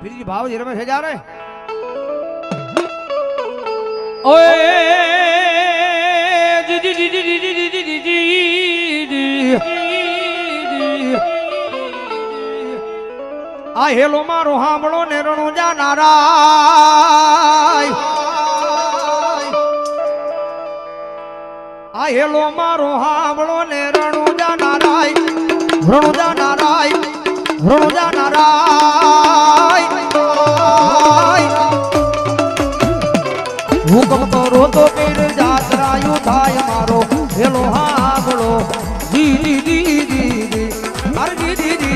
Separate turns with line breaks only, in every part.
फिर जी भाव जी रमेश जा रहे ओए जी जी जी जी जी जी जी जी जी आ हेलो मारो हामड़ो ने रणो जा नाराय आ हेलो मारो हामड़ो ने रणो जा नाराय रणो जा नाराय रणो जा नाराय हुकम करो तो मेरे जातरायु थाय मारो हेलो हामड़ो जी जी जी जी जी अरे जी जी जी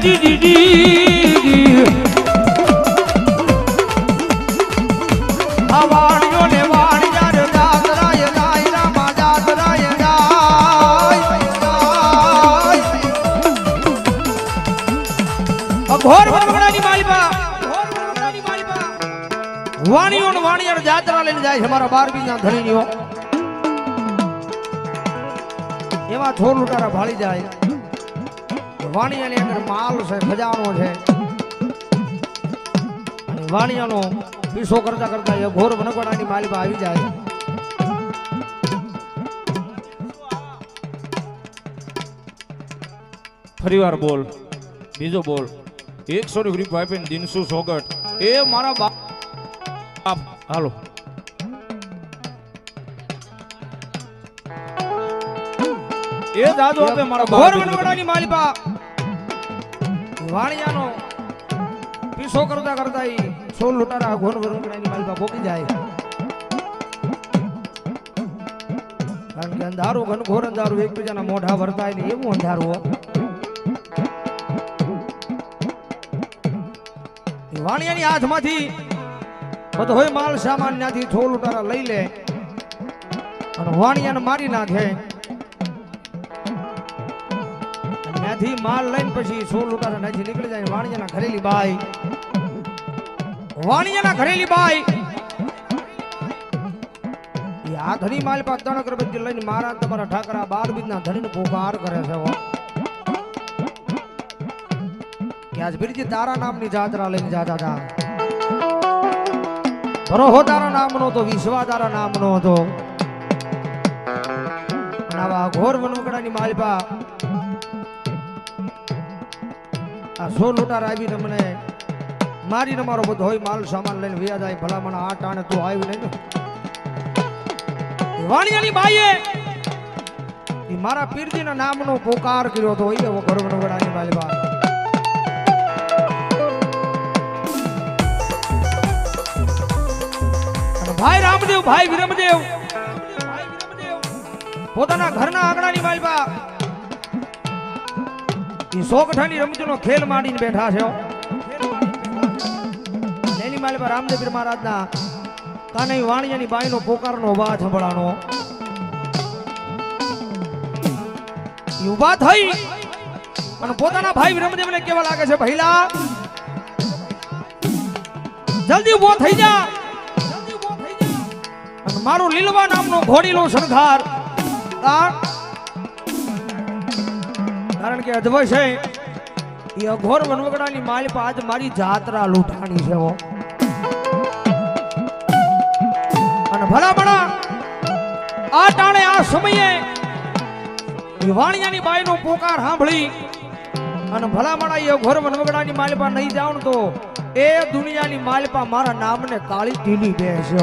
जी जी जी वाणियों ने वाणियार जात्रा लेने जाए हमारा 12 ना धણીनियो एवा छोर लुटारा भाળી જાય વાણિયાની અંદર માલ છે ખજાનો છે અને વાણિયાનો પીછો કરતા કરતા એ ઘોર વનગોડાની માલિકા આવી જાય ફરીવાર બોલ બીજો બોલ 100 ગ્રીપ વાઈપન દિનસુ સોગટ એ મારા બાપ હાલો એ દાદો આપે મારા ઘોર વનવડાની માલિકા વાણિયાનો પીછો કરતા કરતા ઈ સોલ લૂટારા ઘોર વનવડાની માલિકા ભોગી જાય કારણ કે અંધારું ઘનઘોર અંધારું એકબીજાના મોઢા ભરતા ને એવું અંધારું વાણિયાની હાથમાંથી બધો હોય માલ સામાન ત્યાંથી છોલ ઉતારા લઈ લે અને વાણિયાને મારી નાખે ત્યાંથી માલ લઈને પછી છોલ ઉતારા ત્યાંથી નીકળી જાય વાણિયાના ઘરેલી બાઈ આ ધણી માલ પર ત્રણ અગરબત્તી લઈને મારા તમારા ઠાકરા 12 બીજના ધણીને પોકાર કરે છે કે આજ બીરજી તારા નામની જાત્રા લઈને જાતા હતા ભરોહો તારા નામનો તો વિશ્વા તારા નામનો હતો આવા ઘોર વનવગડાની માલિકા આ સો લૂટાર આવીને મને મારીને મારો બધો હોય માલ સામાન લઈને વ્યા જાય ભલામણ આ ટાણે તું આવ્યું નહીં ને વાણિયાની બાઈએ એ મારા પીરજીના નામનો પોકાર કર્યો હતો એવો ઘોર વનવગડાની માલિકા ભાઈ રામદેવ ભાઈ વિરમદેવ પોતાના ઘરના આંગણાની માલિકા ઈ સોગઠાની રમતનો ખેલ માંડીને બેઠા છે એની માલિકા રામદેવ પીર મહારાજના કાને વાણિયાની બાઈનો પોકારનો અવાજ સંભળાનો ઈ ઊભા થઈ અને પોતાના ભાઈ વિરમદેવને કેવા લાગે છે ભઈલા જલ્દી ઊભો થઈ જા મારો લીલવા નામનો ઘોડીલો શણગાર કારણ કે અધવય છે એ અઘોર વનવગડાની માલિકા આજ મારી જાત્રા લૂંટાણી છે અને ભલામણા આ ટાણે આ સમયે વાણિયાની બાઈનો પોકાર સાંભળી અને ભલામણા એ અઘોર વનવગડાની માલિકા નહીં જાવ તો એ દુનિયાની માલિકા મારા નામને કાળી ઢીલી બેસે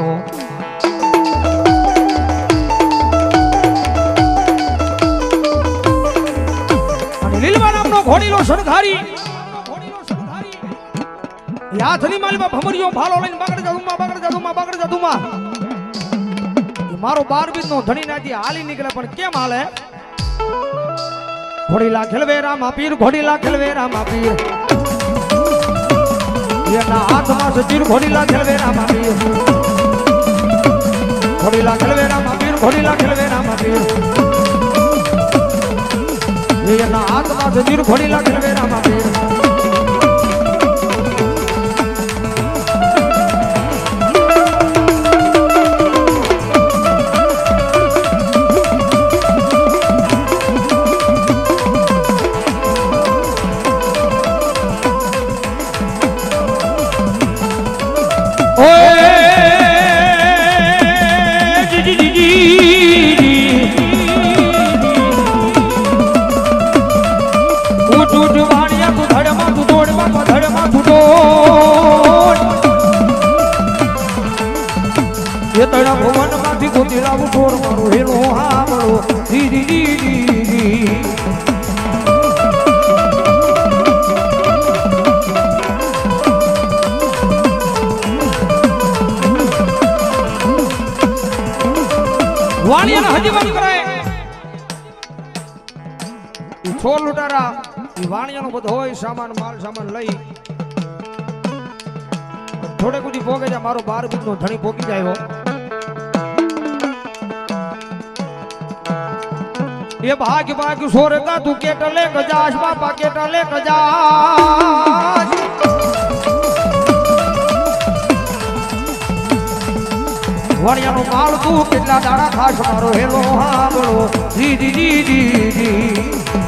લીલવા નામનો ઘોડીલો શણગારી હાથની માલિકા ભમરીઓ ભાલો લઈને બાગડ જાદુમાં મારો 12 બીજનો ધણી નાથી હાલી નીકળે પણ કેમ હાલે ઘોડીલા ખેલવે રામા પીર ઘોડીલા ખેલવે રામા પીર એના હાથમાં સચીર ઘોડીલા ખેલવેરામાં પીર ઘોડીલા ખેલવેરામાં પીર ઘોડીલા ખેલવેરામાં પીર એના હાથમાં સચીર ઘોડીલા ખેલવેરામાં પીર ભુવનમાંથી ગોતીલા ઉઠોર મારો હેલો હામળો દીદી દીદી વાણિયાને હજી વાત કરાય છોર લૂંટારા વાણિયાનો બધો હોય સામાન માલ સામાન લઈ થોડે કુદી પોગે જાય મારો 12 બીજનો ધણી પોગી જાય એ ભાગ ભાગ સોરગા તું કેટલે ગજાસ બાપા કેટલે ગજાસ વણિયાનો માળ તું કેટલા દાડા ખાસ મારો હેલો હાબળો દીદી દીદી